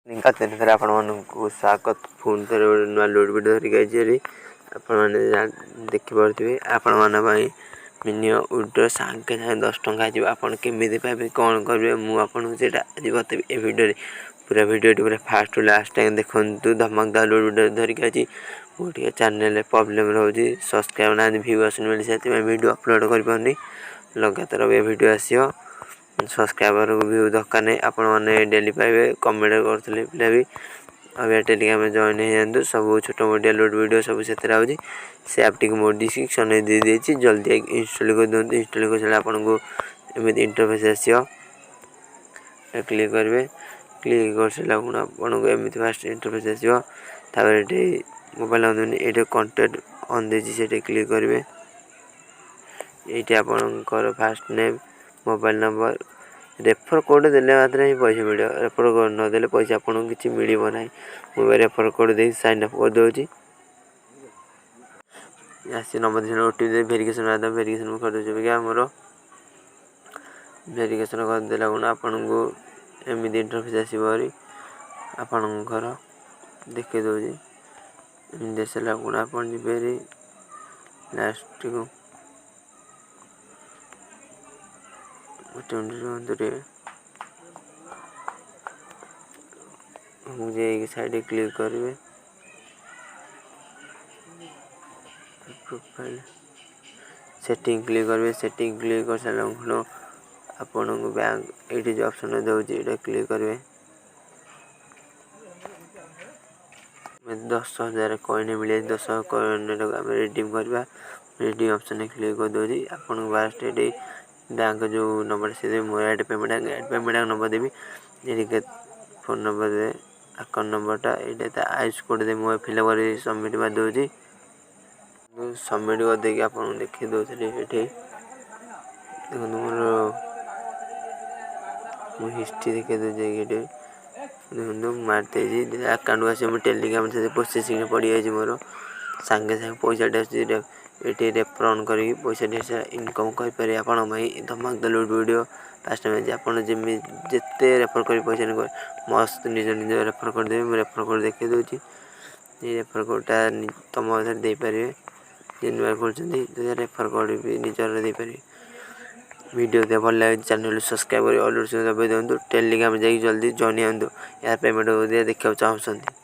ଥରେ ଆପଣମାନଙ୍କୁ ସ୍ୱାଗତ ପୁଣି ଥରେ ଗୋଟେ ନୂଆ ଲୋଡ଼ ଭିଡ଼ିଓ ଧରିକି ଆଇଛି। ଆପଣମାନେ ଦେଖିପାରୁଥିବେ ଆପଣମାନଙ୍କ ପାଇଁ ମିନି ଉଇଡ୍ର ସାଙ୍ଗେ ସାଙ୍ଗେ 10 ଟଙ୍କା ଆସିବ। ଆପଣ କେମିତି ପାଇବେ କ'ଣ କରିବେ ମୁଁ ଆପଣଙ୍କୁ ସେଇଟା ଆଜି ବତେଇବି ଏ ଭିଡ଼ିଓରେ। ପୁରା ଭିଡ଼ିଓଟି ପୁରା ଫାଷ୍ଟ ଟୁ ଲାଷ୍ଟ ଟାଇମ୍ ଦେଖନ୍ତୁ। ଧମକଦାର ଲୋଡ଼ ଭିଡ଼ିଓ ଧରିକି ଆଇଛି। ମୁଁ ଟିକେ ଚ୍ୟାନେଲରେ ପ୍ରୋବ୍ଲେମ୍ ରହୁଛି, ସବସ୍କ୍ରାଇବ୍ ନାହାନ୍ତି, ଭିଉ ଆସୁନି ବୋଲି ସେଥିପାଇଁ ଭିଡ଼ିଓ ଅପଲୋଡ଼ କରିପାରୁନି। ଲଗାତାର ଏ ଭିଡ଼ିଓ ଆସିବ। ସବସ୍କ୍ରାଇବରକୁ ଭିଉ ଦରକାର ନାହିଁ, ଆପଣମାନେ ଡେଲି ପାଇବେ। କମେଣ୍ଟ କରୁଥିଲେ ପିଲା ବି ଆଉ ଟେଲିଗ୍ରାମ ଜଏନ୍ ହେଇଯାଆନ୍ତୁ। ସବୁ ଛୋଟ ମୋଟିଆ ଲୋଡ଼ ଭିଡ଼ିଓ ସବୁ ସେଥିରେ ଆଉଛି। ସେ ଆପ୍ଟିକୁ ମୋ ଡିସ୍କ୍ରିପ୍ସନରେ ଦେଇଦେଇଛି, ଜଲ୍ଦି ଇନଷ୍ଟଲ୍ କରିଦିଅନ୍ତୁ। ଇନଷ୍ଟଲ୍ କରିସାରିଲେ ଆପଣଙ୍କୁ ଏମିତି ଇଣ୍ଟରଫେସ୍ ଆସିବ, କ୍ଲିକ୍ କରିବେ। କ୍ଲିକ୍ କରିସାରିଲା ଆପଣଙ୍କୁ ଏମିତି ଫାଷ୍ଟ ଇଣ୍ଟରଫେସ୍ ଆସିବ। ତାପରେ ଏଠି ମୋବାଇଲ ଏଇଠି କଣ୍ଟାକ୍ଟ ଅନ୍ ଦେଇଛି, ସେଠି କ୍ଲିକ୍ କରିବେ। ଏଇଠି ଆପଣଙ୍କର first name, mobile number, refer code ଦେଲେ ମାତ୍ରେ ହିଁ ପଇସା ମିଳିବ। ରେଫର କୋଡ଼ ନଦେଲେ ପଇସା ଆପଣଙ୍କୁ କିଛି ମିଳିବ ନାହିଁ। ମୁଁ ରେଫର କୋଡ଼ ଦେଇକି ସାଇନ୍ ଅପ୍ କରିଦେଉଛି। ଆସି ନମ୍ବର ଦେଇଛନ୍ତି, OTP ଦେଇ ଭେରିଫିକେସନ୍ ମାଧ୍ୟମରେ ଭେରିଫିକେସନ୍ ମୁଁ କରିଦେଉଛି। ଅବିକା ଆମର ଭେରିଫିକେସନ୍ କରିଦେଲା ଆପଣଙ୍କୁ ଏମିତି ଇଣ୍ଟରଫେସ୍ ଆସିବ। ଆପଣଙ୍କର ଦେଖେଇ ଦେଉଛି। ଏମିତି ଆସିଲା ଆପଣ ଯିବେ ଲାଷ୍ଟକୁ ଯାଇକି ସାଇଡ଼ରେ କ୍ଲିକ୍ କରିବେ। ପ୍ରୋଫାଇଲ୍ ସେଟିଂ କ୍ଲିକ୍ କରିବେ। ସେଟିଂ କ୍ଲିକ୍ କରିସାରିଲା ଆପଣଙ୍କୁ ବ୍ୟାଙ୍କ ଏଇଠି ଯେଉଁ ଅପସନ୍ ଦେଉଛି ଏଇଟା କ୍ଲିକ୍ କରିବେ। 10,000 କଏନ୍ ମିଳେ, 10 କଏନ୍ଟାକୁ ଆମେ ରିଡିମ୍ କରିବା। ରିଡିମ୍ ଅପସନ୍ରେ କ୍ଲିକ୍ କରିଦେଉଛି। ଆପଣଙ୍କୁ ଫାଷ୍ଟ ଏଠି ବ୍ୟାଙ୍କ ଯେଉଁ ନମ୍ବର ସେ ଦେବେ, ମୁଁ ଆଡ଼ ପେମେଣ୍ଟ ନମ୍ବର ଦେବି। ଏଠି ଫୋନ୍ ନମ୍ବର ଦେବେ, ଆକାଉଣ୍ଟ ନମ୍ବରଟା ଏଇଟା ତା ଆଇସ୍ କୋଡ଼ ଦେବେ। ମୁଁ ଫିଲ୍ଅପ୍ କରି ସବମିଟ୍ ମାରିଦେଉଛି। ସବମିଟ୍ କରିଦେଇକି ଆପଣଙ୍କୁ ଦେଖେଇ ଦେଉଥିଲି ଏଠି ଦେଖନ୍ତୁ ମୁଁ ହିଷ୍ଟ୍ରି ଦେଖେଇ ଦେଉଛି। ଏଠି ଦେଖନ୍ତୁ ମାରିଦେଇଛି ଆକାଉଣ୍ଟକୁ ଆସିବ। ମୁଁ ଟେଲିଗ୍ରାମ ପ୍ରୋସେସିଂରେ ପଡ଼ିଯାଇଛି ମୋର, ସାଙ୍ଗେ ସାଙ୍ଗେ ପଇସାଟା ଆସୁଛି। ଏଠି ରେଫର ଅନ୍ କରିକି ପଇସାଟି ଇନକମ୍ କରିପାରିବେ। ଆପଣଙ୍କ ପାଇଁ ଧମାକଦାର ଭିଡ଼ିଓ ଫାଷ୍ଟ ଟାଇମ୍ ଅଛି। ଆପଣ ଯେତେ ରେଫର କରି ପଇସା ମସ୍ତ ନିଜ ରେଫର କରିଦେବେ। ମୁଁ ରେଫର କୋଡ଼ ଦେଖେଇ ଦେଉଛି। ଏଇ ରେଫର କୋଡ଼ଟା ତମ ମଧ୍ୟରେ ଦେଇପାରିବେ। ଯେ ନୂଆ କରୁଛନ୍ତି ରେଫର କୋଡ଼ ବି ନିଜର ଦେଇପାରିବେ। ଭିଡ଼ିଓ ଯଦି ଭଲ ଲାଗେ ଚ୍ୟାନେଲକୁ ସବସ୍କ୍ରାଇବ୍ କରି ଅଲ୍ ଦବାଇ ଦିଅନ୍ତୁ। ଟେଲିଗ୍ରାମ ଯାଇକି ଜଲ୍ଦି ଜଏନ୍ ହୁଅନ୍ତୁ। ଏହା ପେମେଣ୍ଟ ଦେଖିବାକୁ ଚାହୁଁଛନ୍ତି।